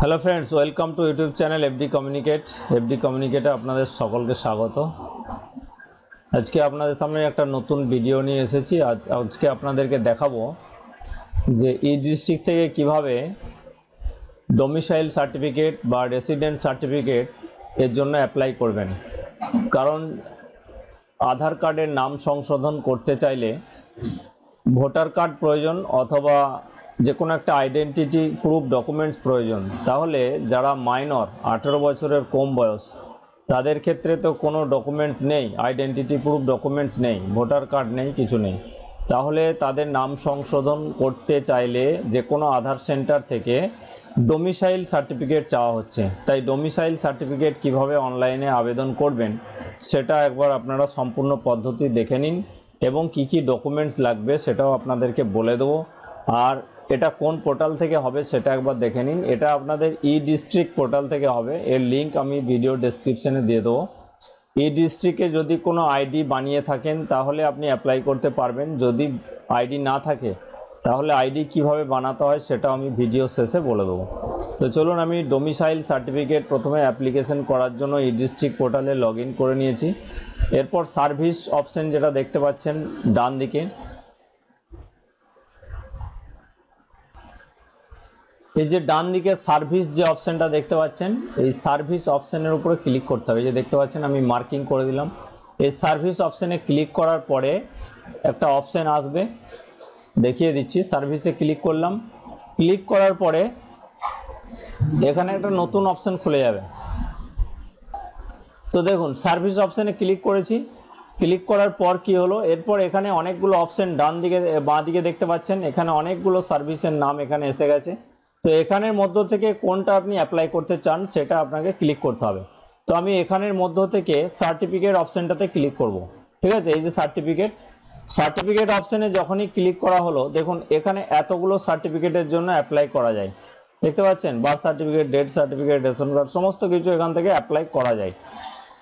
Hello friends, welcome to YouTube channel FD communicate. FD কমিউনিকেটে আপনাদের সকলকে স্বাগত। আজকে আপনাদের সামনে একটা নতুন ভিডিও নিয়ে এসেছি। আজকে আপনাদেরকে দেখাবো যে ই ডিস্ট্রিক্ট থেকে কিভাবে ডোমিসাইল সার্টিফিকেট বা রেসিডেন্ট সার্টিফিকেট এর জন্য অ্যাপ্লাই করবেন। কারণ আধার কার্ডের নাম সংশোধন করতে চাইলে ভোটার কার্ড প্রয়োজন অথবা যে কোনো একটা আইডেন্টিটি প্রুফ ডকুমেন্টস প্রয়োজন। তাহলে যারা মাইনর 18 বছরের কম বয়স তাদের ক্ষেত্রে তো কোনো ডকুমেন্টস নেই, আইডেন্টিটি প্রুফ ডকুমেন্টস নেই, ভোটার কার্ড নেই, কিছু নেই। তাহলে তাদের নাম সংশোধন করতে চাইলে যে কোনো আধার সেন্টার থেকে ডোমিসাইল সার্টিফিকেট চাওয়া হচ্ছে। তাই ডোমিসাইল সার্টিফিকেট কিভাবে অনলাইনে আবেদন করবেন সেটা একবার আপনারা সম্পূর্ণ পদ্ধতি দেখে নিন এবং কি কি ডকুমেন্টস লাগবে সেটাও আপনাদেরকে বলে দেবো। আর এটা কোন পোর্টাল থেকে হবে সেটা একবার দেখে নিন। এটা আপনাদের ই ডিস্ট্রিক্ট পোর্টাল থেকে হবে। এর লিঙ্ক আমি ভিডিও ডেসক্রিপশনে দিয়ে দেবো। ই ডিস্ট্রিক্টে যদি কোনো আইডি বানিয়ে থাকেন তাহলে আপনি অ্যাপ্লাই করতে পারবেন। যদি আইডি না থাকে তাহলে আইডি কিভাবে বানাতে হয় সেটা আমি ভিডিও শেষে বলে দেবো। তো চলুন, আমি ডোমিসাইল সার্টিফিকেট প্রথমে অ্যাপ্লিকেশন করার জন্য ই ডিস্ট্রিক্ট পোর্টালে লগ ইন করে নিয়েছি। এরপর সার্ভিস অপশন যেটা দেখতে পাচ্ছেন ডান দিকে, এই যে ডান দিকে সার্ভিস যে অপশানটা দেখতে পাচ্ছেন, এই সার্ভিস অপশানের উপরে ক্লিক করতে হবে। যে দেখতে পাচ্ছেন আমি মার্কিং করে দিলাম। এই সার্ভিস অপশানে ক্লিক করার পরে একটা অপশান আসবে, দেখিয়ে দিচ্ছি। সার্ভিসে ক্লিক করলাম। ক্লিক করার পরে এখানে একটা নতুন অপশান খুলে যাবে। তো দেখুন, সার্ভিস অপশানে ক্লিক করেছি। ক্লিক করার পর কি হলো, এরপর এখানে অনেকগুলো অপশান ডান দিকে বাঁ দিকে দেখতে পাচ্ছেন। এখানে অনেকগুলো সার্ভিসের নাম এখানে এসে গেছে। তো এখানের মধ্য থেকে কোনটা আপনি অ্যাপ্লাই করতে চান সেটা আপনাকে ক্লিক করতে হবে। তো আমি এখানের মধ্য থেকে সার্টিফিকেট অপশানটাতে ক্লিক করব। ঠিক আছে, এই যে সার্টিফিকেট অপশানে যখনই ক্লিক করা হলো, দেখুন এখানে এতগুলো সার্টিফিকেটের জন্য অ্যাপ্লাই করা যায়। দেখতে পাচ্ছেন, birth certificate, death certificate, ration card, সমস্ত কিছু এখান থেকে অ্যাপ্লাই করা যায়।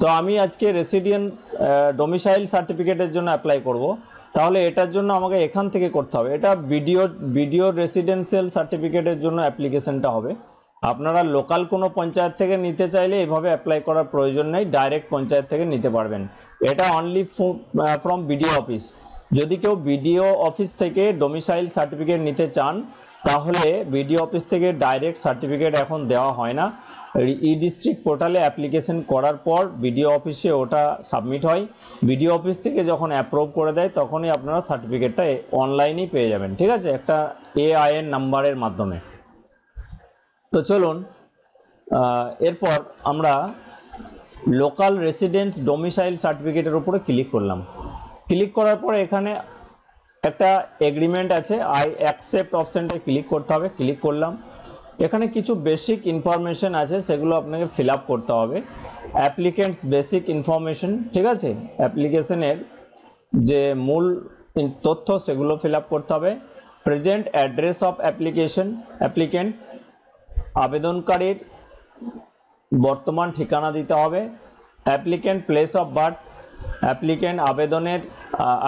তো আমি আজকে রেসিডেন্স ডোমিসাইল সার্টিফিকেটের জন্য অ্যাপ্লাই করব। তাহলে এটার জন্য আমাকে এখান থেকে করতে হবে। এটা ভিডিও রেসিডেন্সিয়াল সার্টিফিকেটের জন্য অ্যাপ্লিকেশনটা হবে। আপনারা লোকাল কোনো পঞ্চায়েত থেকে নিতে চাইলে এভাবে অ্যাপ্লাই করার প্রয়োজন নেই, ডাইরেক্ট পঞ্চায়েত থেকে নিতে পারবেন। এটা অনলি ফ্রম বিডিও অফিস। যদি কেউ বিডিও অফিস থেকে ডোমিসাইল সার্টিফিকেট নিতে চান তাহলে বিডিও অফিস থেকে ডাইরেক্ট সার্টিফিকেট এখন দেওয়া হয় না। ই ডিস্ট্রিক্ট পোর্টালে অ্যাপ্লিকেশন করার পর বিডিও অফিসে ওটা সাবমিট হয়। বিডিও অফিস থেকে যখন অ্যাপ্রুভ করে দেয় তখনই আপনারা সার্টিফিকেটটা অনলাইনেই পেয়ে যাবেন। ঠিক আছে, একটা এআইএন নাম্বারের মাধ্যমে। তো চলুন, এরপর আমরা লোকাল রেসিডেন্স ডোমিসাইল সার্টিফিকেটের উপরে ক্লিক করলাম। ক্লিক করার পরে এখানে একটা এগ্রিমেন্ট আছে, আই অ্যাকসেপ্ট অপশানটা ক্লিক করতে হবে। ক্লিক করলাম। এখানে কিছু বেসিক ইনফরমেশন আছে, সেগুলো আপনাকে ফিল আপ করতে হবে। অ্যাপ্লিকেন্টস বেসিক ইনফরমেশন, ঠিক আছে, অ্যাপ্লিকেশনের যে মূল তথ্য সেগুলো ফিল আপ করতে হবে। প্রেজেন্ট অ্যাড্রেস অফ অ্যাপ্লিকেন্ট, আবেদনকারীর বর্তমান ঠিকানা দিতে হবে। অ্যাপ্লিকেন্ট প্লেস অফ বার্থ,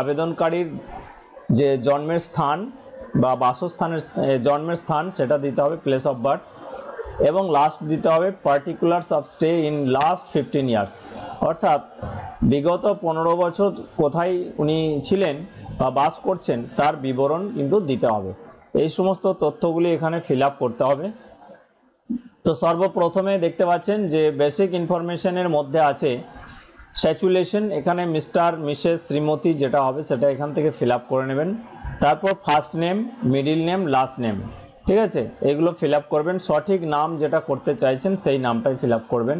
আবেদনকারীর যে জন্মের স্থান বা বাসস্থানের জন্মের স্থান সেটা দিতে হবে, প্লেস অফ বার্থ। এবং লাস্ট দিতে হবে particulars of stay in last 15 years, অর্থাৎ বিগত 15 বছর কোথায় উনি ছিলেন বা বাস করছেন তার বিবরণ কিন্তু দিতে হবে। এই সমস্ত তথ্যগুলি এখানে ফিল আপ করতে হবে। তো সর্বপ্রথমে দেখতে পাচ্ছেন যে বেসিক ইনফরমেশনের মধ্যে আছে স্যাচুলেশন। এখানে মিস্টার, মিসেস, শ্রীমতী যেটা হবে সেটা এখান থেকে ফিল আপ করে নেবেন। তারপর first name, middle name, last name, ঠিক আছে, এগুলো ফিল আপ করবেন। সঠিক নাম যেটা করতে চাইছেন সেই নামটাই ফিল আপ করবেন।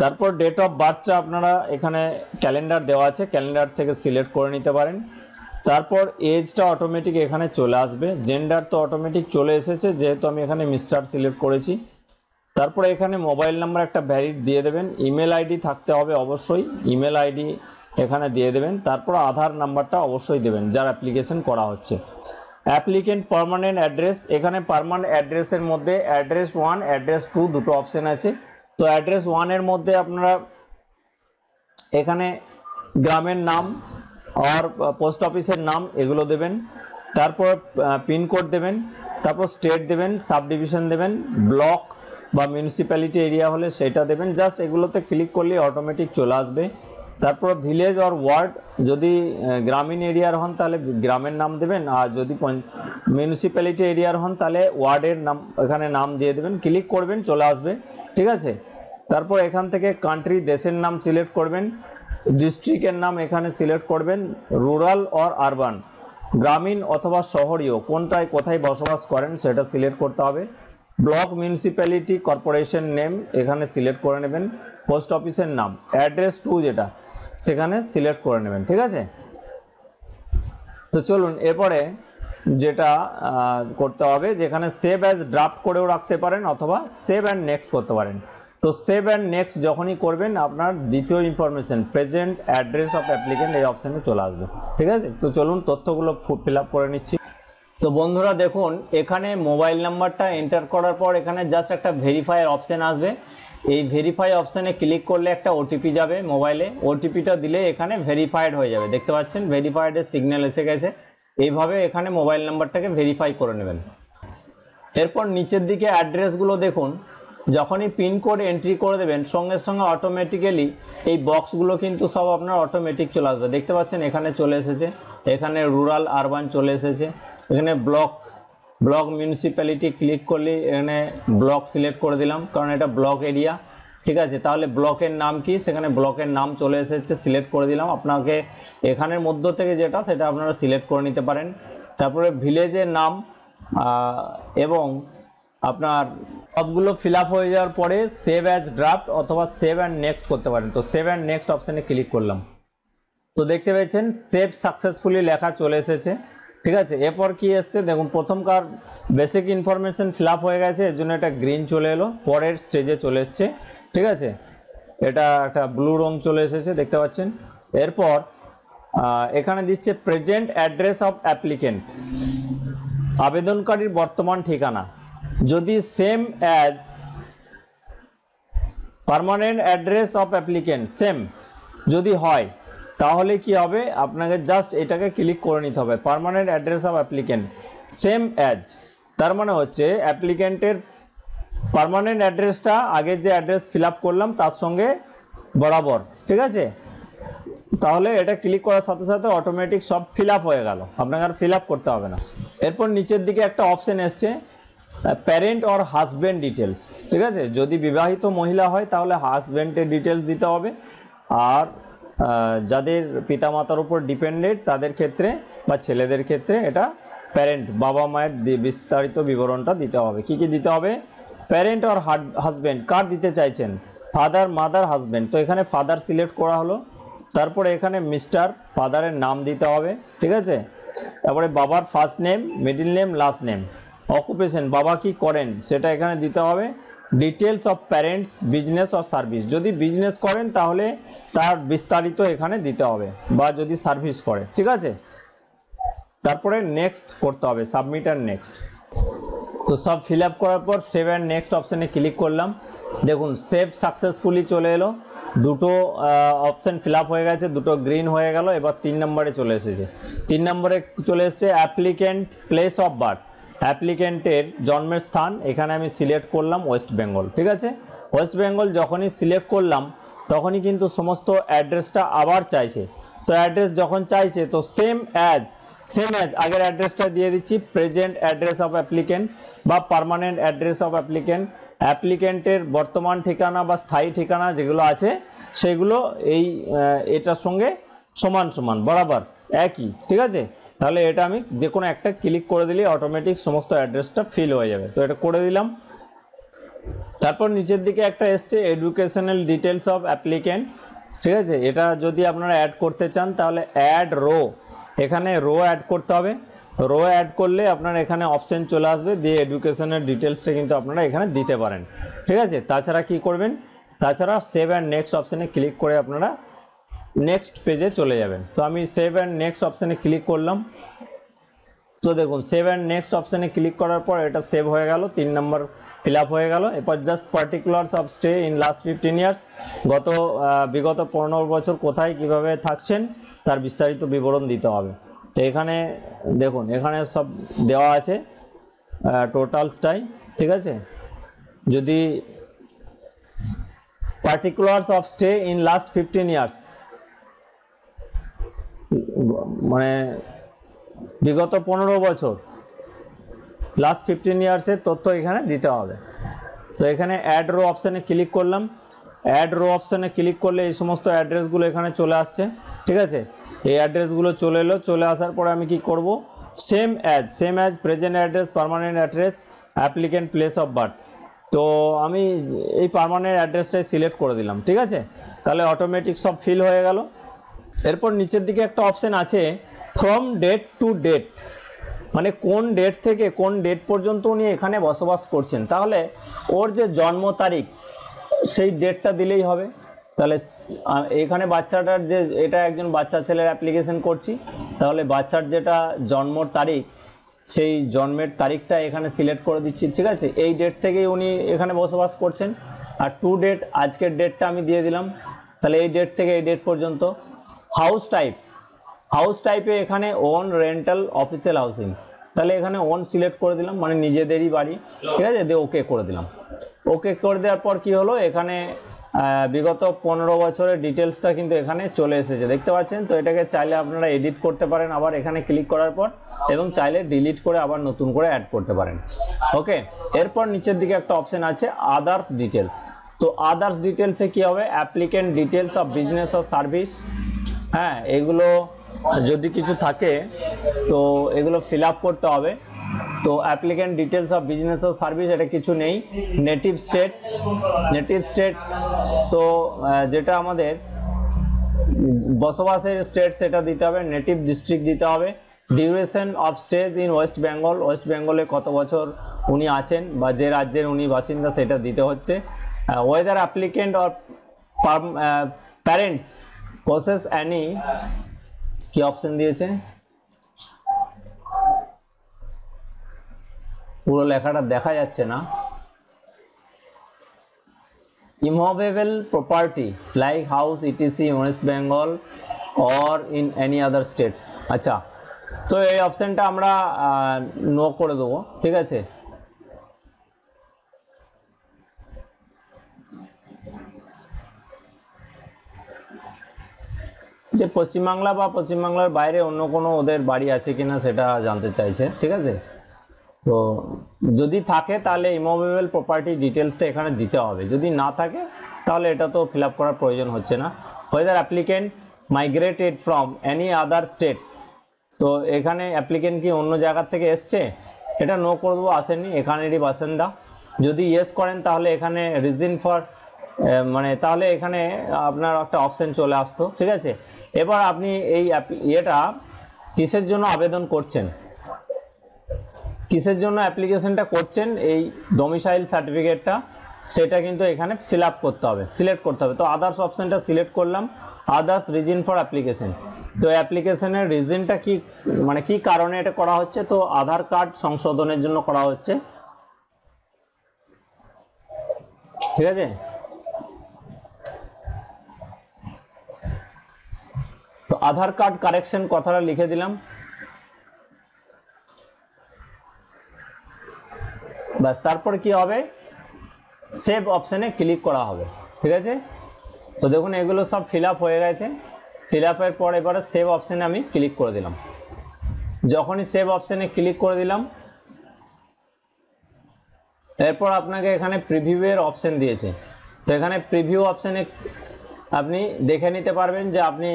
তারপর ডেট অফ বার্থটা আপনারা এখানে ক্যালেন্ডার দেওয়া আছে, ক্যালেন্ডার থেকে সিলেক্ট করে নিতে পারেন। তারপর এজটা অটোমেটিক এখানে চলে আসবে। জেন্ডার তো অটোমেটিক চলে এসেছে যেহেতু আমি এখানে মিস্টার সিলেক্ট করেছি। তারপরে এখানে মোবাইল নাম্বার একটা ভ্যালিড দিয়ে দেবেন। ইমেল আইডি থাকতে হবে অবশ্যই, ইমেল আইডি এখানে দিয়ে দেবেন। তারপর আধার নাম্বারটা অবশ্যই দেবেন যার অ্যাপ্লিকেশন করা হচ্ছে। অ্যাপ্লিকেন্ট পার্মানেন্ট অ্যাড্রেস, এখানে পার্মানেন্ট অ্যাড্রেসের মধ্যে অ্যাড্রেস 1, অ্যাড্রেস 2 দুটো অপশান আছে। তো অ্যাড্রেস 1-এর মধ্যে আপনারা এখানে গ্রামের নাম আর পোস্ট অফিসের নাম এগুলো দেবেন। তারপর পিনকোড দেবেন। তারপর স্টেট দেবেন, সাব ডিভিশন দেবেন, ব্লক বা মিউনিসিপ্যালিটি এরিয়া হলে সেটা দেবেন। জাস্ট এগুলোতে ক্লিক করলে অটোমেটিক চলে আসবে। তারপর ভিলেজ অর ওয়ার্ড, যদি গ্রামীণ এরিয়ার হন তাহলে গ্রামের নাম দেবেন, আর যদি মিউনিসিপ্যালিটি এরিয়ার হন তাহলে ওয়ার্ডের নাম এখানে নাম দিয়ে দেবেন, ক্লিক করবেন চলে আসবে, ঠিক আছে। তারপর এখান থেকে কান্ট্রি দেশের নাম সিলেক্ট করবেন, ডিস্ট্রিক্টের নাম এখানে সিলেক্ট করবেন, রুরাল অর আরবান গ্রামীণ অথবা শহরীয় কোনটায় কোথায় বসবাস করেন সেটা সিলেক্ট করতে হবে। ব্লক, মিউনিসিপ্যালিটি, কর্পোরেশন নেম এখানে সিলেক্ট করে নেবেন, পোস্ট অফিসের নাম, অ্যাড্রেস টু যেটা সেখানে সিলেক্ট করে নেবেন, ঠিক আছে। তো চলুন এরপরে যেটা করতে হবে, যেখানে সেভ অ্যাজ ড্রাফট করেও রাখতে পারেন অথবা সেভ অ্যান্ড নেক্সট করতে পারেন। তো সেভ অ্যান্ড নেক্সট যখনই করবেন আপনার দ্বিতীয় information present address of applicant এই অপশানে চলে আসবে, ঠিক আছে। তো চলুন তথ্যগুলো ফিল আপ করে নিচ্ছি। তো বন্ধুরা দেখুন, এখানে মোবাইল নাম্বারটা এন্টার করার পর এখানে জাস্ট একটা ভেরিফাই অপশান আসবে। এই ভেরিফাই অপশানে ক্লিক করলে একটা ওটিপি যাবে মোবাইলে, ওটিপিটা দিলে এখানে ভেরিফাইড হয়ে যাবে। দেখতে পাচ্ছেন ভেরিফাইডের সিগন্যাল এসে গেছে। এইভাবে এখানে মোবাইল নাম্বারটাকে ভেরিফাই করে নেবেন। এরপর নিচের দিকে অ্যাড্রেসগুলো দেখুন, যখনই পিনকোড এন্ট্রি করে দেবেন সঙ্গে সঙ্গে অটোমেটিক্যালি এই বক্সগুলো কিন্তু সব আপনার অটোমেটিক চলে আসবে। দেখতে পাচ্ছেন এখানে চলে এসেছে, এখানে রুরাল আরবান চলে এসেছে, এখানে ব্লক মিউনিসিপ্যালিটি ক্লিক করলে এখানে ব্লক সিলেক্ট করে দিলাম কারণ এটা ব্লক এরিয়া, ঠিক আছে। তাহলে ব্লকের নাম কি, সেখানে ব্লকের নাম চলে এসেছে, সিলেক্ট করে দিলাম। আপনাকে এখানের মধ্য থেকে যেটা সেটা আপনারা সিলেক্ট করে নিতে পারেন। তারপরে ভিলেজের নাম এবং আপনার সবগুলো ফিল আপ হয়ে যাওয়ার পরে সেভ অ্যাজ ড্রাফট অথবা সেভ অ্যান্ড নেক্সট করতে পারেন। তো সেভ অ্যান্ড নেক্সট অপশানে ক্লিক করলাম, তো দেখতে পেয়েছেন সেভ সাকসেসফুলি লেখা চলে এসেছে, ঠিক আছে। এরপর কি এসছে দেখুন, প্রথমকার বেসিক ইনফরমেশন ফিল আপ হয়ে গেছে, এর জন্য এটা গ্রিন চলে এলো, পরের স্টেজে চলে এসছে, ঠিক আছে। এটা একটা ব্লু রং চলে এসেছে দেখতে পাচ্ছেন। এরপর এখানে দিচ্ছে প্রেজেন্ট অ্যাড্রেস অফ অ্যাপ্লিকেন্ট, আবেদনকারীর বর্তমান ঠিকানা যদি same as permanent address of applicant same যদি হয় তাহলে কি হবে, আপনাকে জাস্ট এটাকে ক্লিক করে নিতে হবে। Permanent address of applicant same as, তার মানে হচ্ছে অ্যাপ্লিকেন্টের পার্মানেন্ট অ্যাড্রেসটা আগে যে অ্যাড্রেস ফিল আপ করলাম তার সঙ্গে বরাবর, ঠিক আছে। তাহলে এটা ক্লিক করার সাথে সাথে অটোমেটিক সব ফিল আপ হয়ে গেল, আপনাকে আর ফিল আপ করতে হবে না। এরপর নিচের দিকে একটা অপশন এসছে প্যারেন্ট অর হাজব্যান্ড ডিটেলস, ঠিক আছে। যদি বিবাহিত মহিলা হয় তাহলে হাজব্যান্ডের ডিটেলস দিতে হবে, আর যাদের পিতামাতার উপর ডিপেন্ডেন্ট তাদের ক্ষেত্রে বা ছেলেদের ক্ষেত্রে এটা প্যারেন্ট বাবা মায়ের বিস্তারিত বিবরণটা দিতে হবে। কি কি দিতে হবে, প্যারেন্ট অর হাজব্যান্ড কার দিতে চাইছেন, ফাদার মাদার হাজব্যান্ড, তো এখানে ফাদার সিলেক্ট করা হলো। তারপরে এখানে মিস্টার ফাদারের নাম দিতে হবে, ঠিক আছে। তারপরে বাবার first name, middle name, last name, occupation বাবা কি করেন সেটা এখানে দিতে হবে। Details of parents business or service, যদি বিজনেস করেন তাহলে তার বিস্তারিত এখানে দিতে হবে, বা যদি সার্ভিস করে, ঠিক আছে। তারপরে নেক্সট করতে হবে, সাবমিট অ্যান্ড নেক্সট। তো সব ফিল আপ করার পর সেভ অ্যান্ড নেক্সট অপশানে ক্লিক করলাম, দেখুন সেভ সাকসেসফুলি চলে এলো, দুটো অপশান ফিল আপ হয়ে গেছে, দুটো গ্রিন হয়ে গেল। এবার 3 নম্বরে চলে এসেছে, 3 নম্বরে চলে এসেছে অ্যাপ্লিকেন্ট প্লেস অফ বার্থ, অ্যাপ্লিকেন্টের জন্মের স্থান এখানে আমি সিলেক্ট করলাম ওয়েস্ট বেঙ্গল, ঠিক আছে। ওয়েস্ট বেঙ্গল যখনই সিলেক্ট করলাম তখনই কিন্তু সমস্ত অ্যাড্রেসটা আবার চাইছে। তো অ্যাড্রেস যখন চাইছে তো সেম অ্যাজ আগের অ্যাড্রেসটা দিয়ে দিচ্ছি, প্রেজেন্ট অ্যাড্রেস অফ অ্যাপ্লিকেন্ট বা পার্মানেন্ট অ্যাড্রেস অফ অ্যাপ্লিকেন্ট, অ্যাপ্লিকেন্টের বর্তমান ঠিকানা বা স্থায়ী ঠিকানা যেগুলো আছে সেগুলো এই এটার সঙ্গে সমান সমান বরাবর একই, ঠিক আছে। তাহলে এটা আমি যে কোনো একটা ক্লিক করে দিলে অটোমেটিক সমস্ত অ্যাড্রেসটা ফিল হয়ে যাবে। তো এটা করে দিলাম। তারপর নিচের দিকে একটা এসছে এডুকেশনাল ডিটেলস অফ অ্যাপ্লিকেন্ট, ঠিক আছে। এটা যদি আপনারা অ্যাড করতে চান তাহলে অ্যাড রো, এখানে রো অ্যাড করতে হবে। রো অ্যাড করলে আপনার এখানে অপশন চলে আসবে, দিয়ে এডুকেশনের ডিটেলসটা কিন্তু আপনারা এখানে দিতে পারেন, ঠিক আছে। তাছাড়া কি করবেন, তাছাড়া সেভ অ্যান্ড নেক্সট অপশানে ক্লিক করে আপনারা নেক্সট পেজে চলে যাবেন। তো আমি সেভ অ্যান্ড নেক্সট অপশানে ক্লিক করলাম। তো দেখুন সেভ অ্যান্ড নেক্সট অপশানে ক্লিক করার পর এটা সেভ হয়ে গেল, 3 নম্বর ফিল আপ হয়ে গেল। এরপর just particulars of stay in last 15 years, বিগত 15 বছর কোথায় কিভাবে থাকছেন তার বিস্তারিত বিবরণ দিতে হবে। তো এখানে দেখুন এখানে সব দেওয়া আছে, টোটালসটাই, ঠিক আছে। যদি particulars of stay in last 15 years, মানে বিগত 15 বছর, লাস্ট 15 ইয়ার্সের তথ্য এখানে দিতে হবে। তো এখানে অ্যাড রো অপশানে ক্লিক করলাম। অ্যাড রো অপশানে ক্লিক করলে এই সমস্ত অ্যাড্রেসগুলো এখানে চলে আসছে, ঠিক আছে। এই অ্যাড্রেসগুলো চলে এলো। চলে আসার পরে আমি কি করব, same as present address, permanent address, applicant place of birth. তো আমি এই পার্মানেন্ট অ্যাড্রেসটাই সিলেক্ট করে দিলাম, ঠিক আছে। তাহলে অটোমেটিক সব ফিল হয়ে গেল। এরপর নিচের দিকে একটা অপশান আছে ফ্রম ডেট টু ডেট, মানে কোন ডেট থেকে কোন ডেট পর্যন্ত উনি এখানে বসবাস করছেন। তাহলে ওর যে জন্ম তারিখ সেই ডেটটা দিলেই হবে। তাহলে এখানে বাচ্চাটার যে, এটা একজন বাচ্চা ছেলের অ্যাপ্লিকেশন করছি, তাহলে বাচ্চার যেটা জন্মর তারিখ সেই জন্মের তারিখটা এখানে সিলেক্ট করে দিচ্ছি, ঠিক আছে। এই ডেট থেকেই উনি এখানে বসবাস করছেন। আর টু ডেট, আজকের ডেটটা আমি দিয়ে দিলাম। তাহলে এই ডেট থেকে এই ডেট পর্যন্ত। হাউস টাইপে এখানে ওন, রেন্টাল, অফিসিয়াল হাউসিং। তাহলে এখানে ওন সিলেক্ট করে দিলাম, মানে নিজেদেরই বাড়ি, ঠিক আছে। দিয়ে ওকে করে দিলাম। ওকে করে দেওয়ার পর কি হলো, এখানে বিগত 15 বছরের ডিটেলসটা কিন্তু এখানে চলে এসেছে, দেখতে পাচ্ছেন। তো এটাকে চাইলে আপনারা এডিট করতে পারেন আবার এখানে ক্লিক করার পর, এবং চাইলে ডিলিট করে আবার নতুন করে অ্যাড করতে পারেন। ওকে, এরপর নিচের দিকে একটা অপশন আছে আদার্স ডিটেলস। তো আদার্স ডিটেলসে কি হবে, applicant details of business or service, হ্যাঁ, এগুলো যদি কিছু থাকে তো এগুলো ফিল আপ করতে হবে। তো applicant details of business or service, এটা কিছু নেই। নেটিভ স্টেট, তো যেটা আমাদের বসবাসের স্টেট সেটা দিতে হবে। নেটিভ ডিস্ট্রিক্ট দিতে হবে। Duration of stage in West Bengal, West বেঙ্গলে কত বছর উনি আছেন বা যে রাজ্যের উনি বাসিন্দা সেটা দিতে হচ্ছে। Whether applicant or parents possess any, কি অপশন দিয়েছে, পুরো লেখাটা দেখা যাচ্ছে না। Immovable property like house etc West Bengal or in any other states. আচ্ছা, তো এই অপশানটা আমরা নো করে দেবো, ঠিক আছে। যে পশ্চিমবাংলা বা পশ্চিমবাংলার বাইরে অন্য কোনো ওদের বাড়ি আছে কিনা সেটা জানতে চাইছে, ঠিক আছে। তো যদি থাকে তাহলে ইমুভেবল প্রপার্টি ডিটেলসটা এখানে দিতে হবে। যদি না থাকে তাহলে এটা তো ফিল আপ করার প্রয়োজন হচ্ছে না। Weather applicant migrated from any other states, তো এখানে অ্যাপ্লিকেন্ট কি অন্য জায়গার থেকে এসছে, এটা নো করে দেবো, আসেননি, এখানেরই বাসিন্দা। যদি ইয়েস করেন তাহলে এখানে রিজন ফর, মানে তাহলে এখানে আপনার একটা অপশন চলে আসতো, ঠিক আছে। এবার আপনি এই এটা কিসের জন্য আবেদন করছেন, কিসের জন্য অ্যাপ্লিকেশনটা করছেন, এই ডোমিসাইল সার্টিফিকেটটা, সেটা কিন্তু এখানে ফিল আপ করতে হবে, সিলেক্ট করতে হবে। তো আদার্স অপশানটা সিলেক্ট করলাম, আদার্স রিজন ফর অ্যাপ্লিকেশন। তো অ্যাপ্লিকেশনের রিজনটা কি, মানে কি কারণে এটা করা হচ্ছে, তো আধার কার্ড সংশোধনের জন্য করা হচ্ছে, ঠিক আছে। তো আধার কার্ড কারেকশন কথাটা লিখে দিলাম, ব্যাস। তারপর কি হবে, সেভ অপশানে ক্লিক করা হবে, ঠিক আছে। তো দেখুন এগুলো সব ফিল আপ হয়ে গেছে। ফিল আপের পর এবারে সেভ অপশানে আমি ক্লিক করে দিলাম। যখনই সেভ অপশানে ক্লিক করে দিলাম, এরপর আপনাকে এখানে প্রিভিউয়ের অপশান দিয়েছে। তো এখানে প্রিভিউ অপশানে আপনি দেখে নিতে পারবেন যে আপনি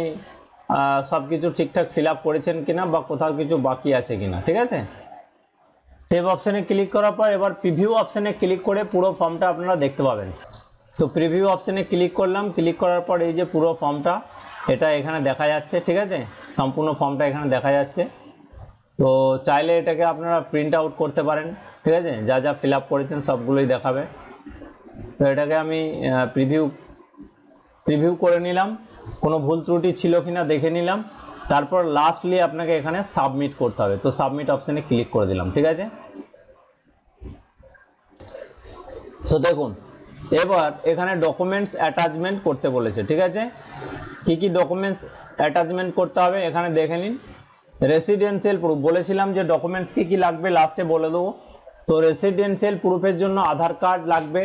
সব কিছু ঠিকঠাক ফিল আপ করেছেন কিনা বা কোথাও কিছু বাকি আছে কিনা, ঠিক আছে। সেভ অপশানে ক্লিক করার পর এবার প্রিভিউ অপশানে ক্লিক করে পুরো ফর্মটা আপনারা দেখতে পাবেন। তো প্রিভিউ অপশানে ক্লিক করলাম, ক্লিক করার পর এই যে পুরো ফর্মটা এটা এখানে দেখা যাচ্ছে, ঠিক আছে। সম্পূর্ণ ফর্মটা এখানে দেখা যাচ্ছে। তো চাইলে এটাকে আপনারা প্রিন্ট আউট করতে পারেন, ঠিক আছে, যা যা ফিল আপ করেছেন সবগুলোই দেখাবে। তো এটাকে আমি প্রিভিউ করে নিলাম, কোনো ভুল ত্রুটি ছিল কিনা দেখে নিলাম। তারপর লাস্টলি আপনাকে এখানে সাবমিট করতে হবে। তো সাবমিট অপশানে ক্লিক করে দিলাম, ঠিক আছে। তো দেখুন এবার এখানে ডকুমেন্টস অ্যাটাচমেন্ট করতে বলেছে, ঠিক আছে। কি কি ডকুমেন্টস অ্যাটাচমেন্ট করতে হবে এখানে দেখে নিন। রেসিডেন্সিয়াল প্রুফ, বলেছিলাম যে ডকুমেন্টস কি কি লাগবে লাস্টে বলে দেবো। তো রেসিডেন্সিয়াল প্রুফের জন্য আধার কার্ড লাগবে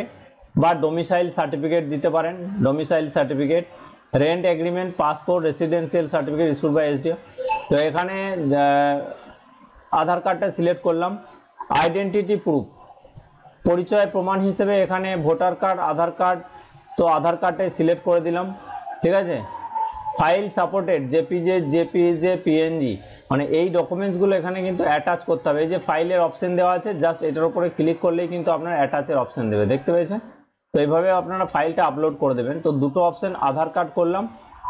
বা ডোমিসাইল সার্টিফিকেট দিতে পারেন, domicile certificate, rent agreement, passport, residential certificate issued by SDO. তো এখানে আধার কার্ডটা সিলেক্ট করলাম। আইডেন্টিটি প্রুফ, পরিচয় প্রমাণ হিসেবে এখানে ভোটার কার্ড, আধার কার্ড, তো আধার কার্ডটাই সিলেক্ট করে দিলাম, ঠিক আছে। ফাইল সাপোর্টেড, জেপিজে, পিএনজি, মানে এই ডকুমেন্টসগুলো এখানে কিন্তু অ্যাটাচ করতে হবে। এই যে ফাইলের অপশন দেওয়া আছে, জাস্ট এটার উপরে ক্লিক করলেই কিন্তু আপনার অ্যাটাচের অপশন দেবে, দেখতে পেয়েছেন। তো এইভাবে আপনারা ফাইলটা আপলোড করে দেবেন। তো দুটো অপশন আধার কার্ড করলাম,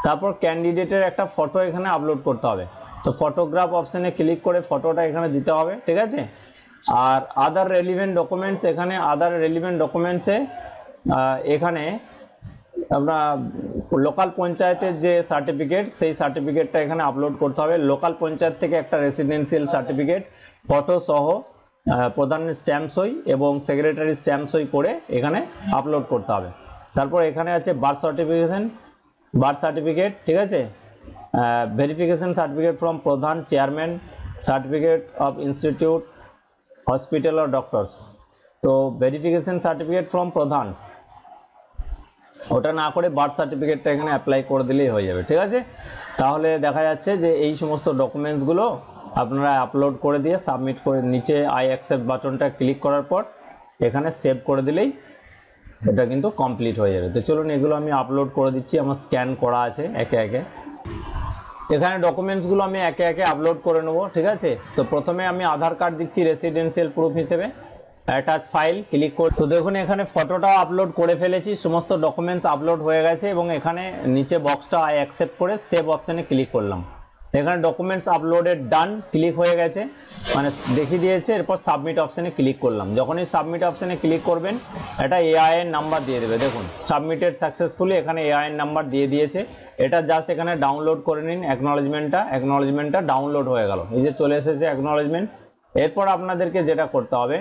তারপর ক্যান্ডিডেটের একটা ফটো এখানে আপলোড করতে হবে। তো ফটোগ্রাফ অপশানে ক্লিক করে ফটোটা এখানে দিতে হবে, ঠিক আছে। আর আদার রেলিভেন্ট ডকুমেন্টস, এখানে আদার রেলিভেন্ট ডকুমেন্টসে এখানে আমরা লোকাল পঞ্চায়েতের যে সার্টিফিকেট, সেই সার্টিফিকেটটা এখানে আপলোড করতে হবে। লোকাল পঞ্চায়েত থেকে একটা রেসিডেন্সিয়াল সার্টিফিকেট ফটো সহ প্রধানের স্ট্যাম্প সই এবং সেক্রেটারি স্ট্যাম্প সই করে এখানে আপলোড করতে হবে। তারপর এখানে আছে বার্থ সার্টিফিকেট, ঠিক আছে। ভেরিফিকেশন সার্টিফিকেট ফ্রম প্রধান, chairman, certificate of institute, hospital or doctors. তো ভেরিফিকেশন সার্টিফিকেট ফ্রম প্রধান, ওটা না করে বার্থ সার্টিফিকেটটা এখানে অ্যাপ্লাই করে দিলেই হয়ে যাবে, ঠিক আছে। তাহলে দেখা যাচ্ছে যে এই সমস্ত ডকুমেন্টসগুলো আপনারা আপলোড করে দিয়ে সাবমিট করে নিচে আই অ্যাকসেপ্ট বাটনটা ক্লিক করার পর এখানে সেভ করে দিলেই এটা কিন্তু কমপ্লিট হয়ে যাবে। তো চলুন এগুলো আমি আপলোড করে দিচ্ছি, আমার স্ক্যান করা আছে একে একে। এখানে ডকুমেন্টসগুলো আমি একে একে আপলোড করে নেব, ঠিক আছে। তো প্রথমে আমি আধার কার্ড দিচ্ছি রেসিডেন্সিয়াল প্রুফ হিসেবে, অ্যাটাচ ফাইল ক্লিক করে। তো দেখুন এখানে ফটোটাও আপলোড করে ফেলেছি, সমস্ত ডকুমেন্টস আপলোড হয়ে গেছে এবং এখানে নিচে বক্সটা আই অ্যাকসেপ্ট করে সেভ অপশানে ক্লিক করলাম। এখানে ডকুমেন্টস আপলোডেড ডান ক্লিক হয়ে গেছে, মানে দেখিয়ে দিয়েছে। এরপর সাবমিট অপশানে ক্লিক করলাম। যখনই সাবমিট অপশানে ক্লিক করবেন এটা এআইএন নাম্বার দিয়ে দেবে, দেখুন সাবমিটেড সাকসেসফুলি, এখানে এআইএন নাম্বার দিয়ে দিয়েছে। এটা জাস্ট এখানে ডাউনলোড করে নিন অ্যাকনলেজমেন্টটা ডাউনলোড হয়ে গেল, এই যে চলে এসেছে অ্যাকনলেজমেন্ট। এরপর আপনাদেরকে যেটা করতে হবে,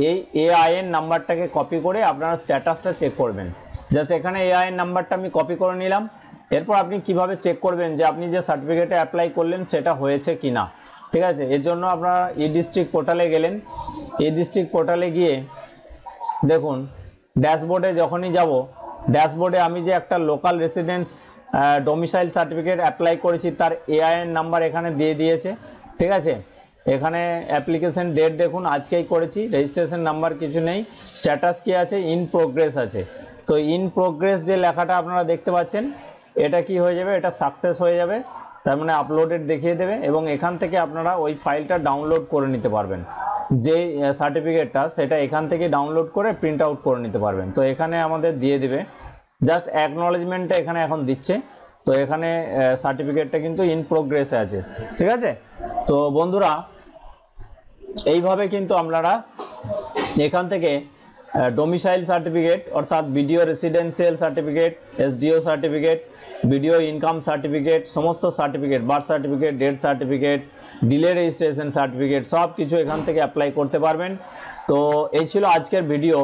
এই এআইএন নাম্বারটাকে কপি করে আপনারা স্ট্যাটাসটা চেক করবেন। জাস্ট এখানে এআইএন নাম্বারটা আমি কপি করে নিলাম। এরপর আপনি কিভাবে চেক করবেন যে আপনি যে সার্টিফিকেটে অ্যাপ্লাই করলেন সেটা হয়েছে কি না, ঠিক আছে। এর জন্য আপনারা ই ডিস্ট্রিক্ট পোর্টালে গেলেন। ই ডিস্ট্রিক্ট পোর্টালে গিয়ে দেখুন ড্যাশবোর্ডে যখনই যাব, ড্যাশবোর্ডে আমি যে একটা local residence domicile certificate apply করেছি তার এআইএন নাম্বার এখানে দিয়ে দিয়েছে, ঠিক আছে। এখানে অ্যাপ্লিকেশন ডেট দেখুন আজকেই করেছি, রেজিস্ট্রেশন নাম্বার কিছু নেই, স্ট্যাটাস কি আছে, ইন প্রোগ্রেস আছে। তো ইন প্রোগ্রেস যে লেখাটা আপনারা দেখতে পাচ্ছেন এটা কি হয়ে যাবে, এটা সাকসেস হয়ে যাবে, তার মানে আপলোডেড দেখিয়ে দেবে এবং এখান থেকে আপনারা ওই ফাইলটা ডাউনলোড করে নিতে পারবেন। যে সার্টিফিকেটটা সেটা এখান থেকে ডাউনলোড করে প্রিন্ট আউট করে নিতে পারবেন। তো এখানে আমাদের দিয়ে দেবে, জাস্ট অ্যাকনলেজমেন্টটা এখানে এখন দিচ্ছে। তো এখানে সার্টিফিকেটটা কিন্তু ইন প্রোগ্রেসে আছে, ঠিক আছে। তো বন্ধুরা এইভাবে কিন্তু আপনারা এখান থেকে ডোমিসাইল সার্টিফিকেট অর্থাৎ BDO residential certificate, SDO certificate, BDO income certificate, সমস্ত certificate, birth certificate, death certificate, delay registration certificate সব কিছু এখান থেকে অ্যাপ্লাই করতে পারবেন। তো এই ছিল আজকের ভিডিও।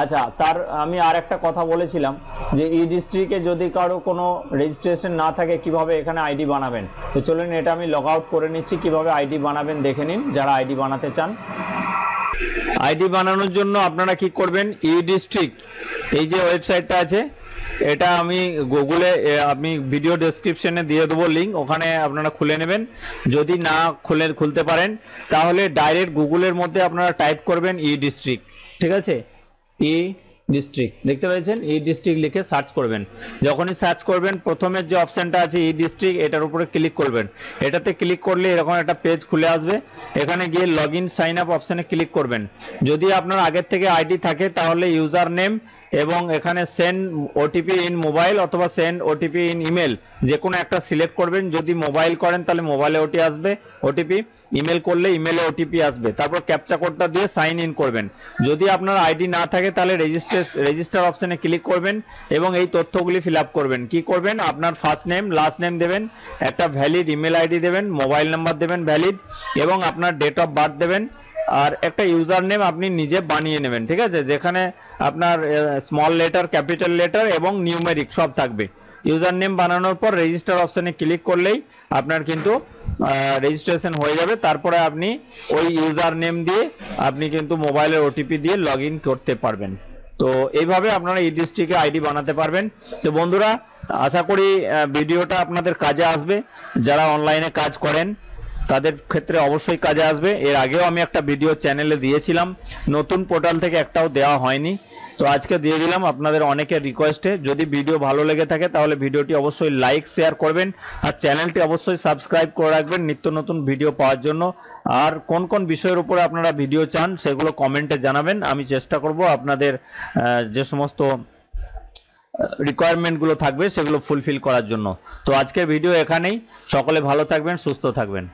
আচ্ছা, তার আমি আর একটা কথা বলেছিলাম যে ই ডিস্ট্রিক্টে যদি কারো কোনো রেজিস্ট্রেশন না থাকে কিভাবে এখানে আইডি বানাবেন। তো চলুন এটা আমি লগ আউট করে নিচ্ছি, কিভাবে আইডি বানাবেন দেখে নিন যারা আইডি বানাতে চান। আইডি বানানোর জন্য আপনারা কি করবেন, ই ডিস্ট্রিক্ট এই যে ওয়েবসাইটটা আছে এটা আমি গুগলে আমি ভিডিও ডেসক্রিপশনে দিয়ে দেবো লিঙ্ক, ওখানে আপনারা খুলে নেবেন। যদি না খুলতে পারেন তাহলে ডাইরেক্ট গুগলের মধ্যে আপনারা টাইপ করবেন ই ডিস্ট্রিক্ট, ঠিক আছে। ই ডিস্ট্রিক্ট দেখতে পেয়েছেন, ই ডিস্ট্রিক্ট লিখে সার্চ করবেন। যখনই সার্চ করবেন প্রথমের যে অপশানটা আছে ই ডিস্ট্রিক্ট এটার উপরে ক্লিক করবেন। এটাতে ক্লিক করলে এরকম একটা পেজ খুলে আসবে, এখানে গিয়ে লগ ইন সাইন আপ অপশানে ক্লিক করবেন। যদি আপনার আগের থেকে আইডি থাকে তাহলে ইউজার নেম এবং এখানে সেন্ড ওটিপি ইন মোবাইল অথবা সেন্ড ওটিপি ইন ইমেল যে কোনো একটা সিলেক্ট করবেন। যদি মোবাইল করেন তাহলে মোবাইলে ওটিপি, ইমেল করলে ইমেলে ওটিপি আসবে। তারপর ক্যাপচা কোডটা দিয়ে সাইন ইন করবেন। যদি আপনার আইডি না থাকে তাহলে রেজিস্টার অপশানে ক্লিক করবেন এবং এই তথ্যগুলি ফিল আপ করবেন। কি করবেন, আপনার ফার্স্ট নেম লাস্ট নেম দেবেন, একটা ভ্যালিড ইমেল আইডি দেবেন, মোবাইল নাম্বার দেবেন ভ্যালিড এবং আপনার ডেট অফ বার্থ দেবেন। আর একটা ইউজার নেম আপনি নিজে বানিয়ে নেবেন, ঠিক আছে, যেখানে আপনার স্মল লেটার, ক্যাপিটাল লেটার এবং নিউমেরিক সব থাকবে। ইউজার নেম বানানোর পর রেজিস্টার অপশানে ক্লিক করলেই আপনার কিন্তু রেজিস্ট্রেশন হয়ে যাবে। তারপরে আপনি ওই ইউজার নেম দিয়ে আপনি কিন্তু মোবাইলের ওটিপি দিয়ে লগ ইন করতে পারবেন। তো এইভাবে আপনারা ই ডিস্ট্রিক্টে আইডি বানাতে পারবেন। তো বন্ধুরা, আশা করি ভিডিওটা আপনাদের কাজে আসবে। যারা অনলাইনে কাজ করেন তাদের ক্ষেত্রে অবশ্যই কাজে আসবে। এর আগেও আমি একটা ভিডিও চ্যানেলে দিয়েছিলাম, নতুন পোর্টাল থেকে একটাও দেওয়া হয়নি, তো আজকে দিয়ে দিলাম আপনাদের অনেকের রিকোয়েস্টে। যদি ভিডিও ভালো লেগে থাকে তাহলে ভিডিওটি অবশ্যই লাইক শেয়ার করবেন, আর চ্যানেলটি অবশ্যই সাবস্ক্রাইব করে রাখবেন নিত্য নতুন ভিডিও পাওয়ার জন্য। আর কোন কোন বিষয়ের উপরে আপনারা ভিডিও চান সেগুলো কমেন্টে জানাবেন, আমি চেষ্টা করব আপনাদের যে সমস্ত রিকোয়ারমেন্টগুলো থাকবে সেগুলো ফুলফিল করার জন্য। তো আজকের ভিডিও এখানেই, সকলে ভালো থাকবেন, সুস্থ থাকবেন।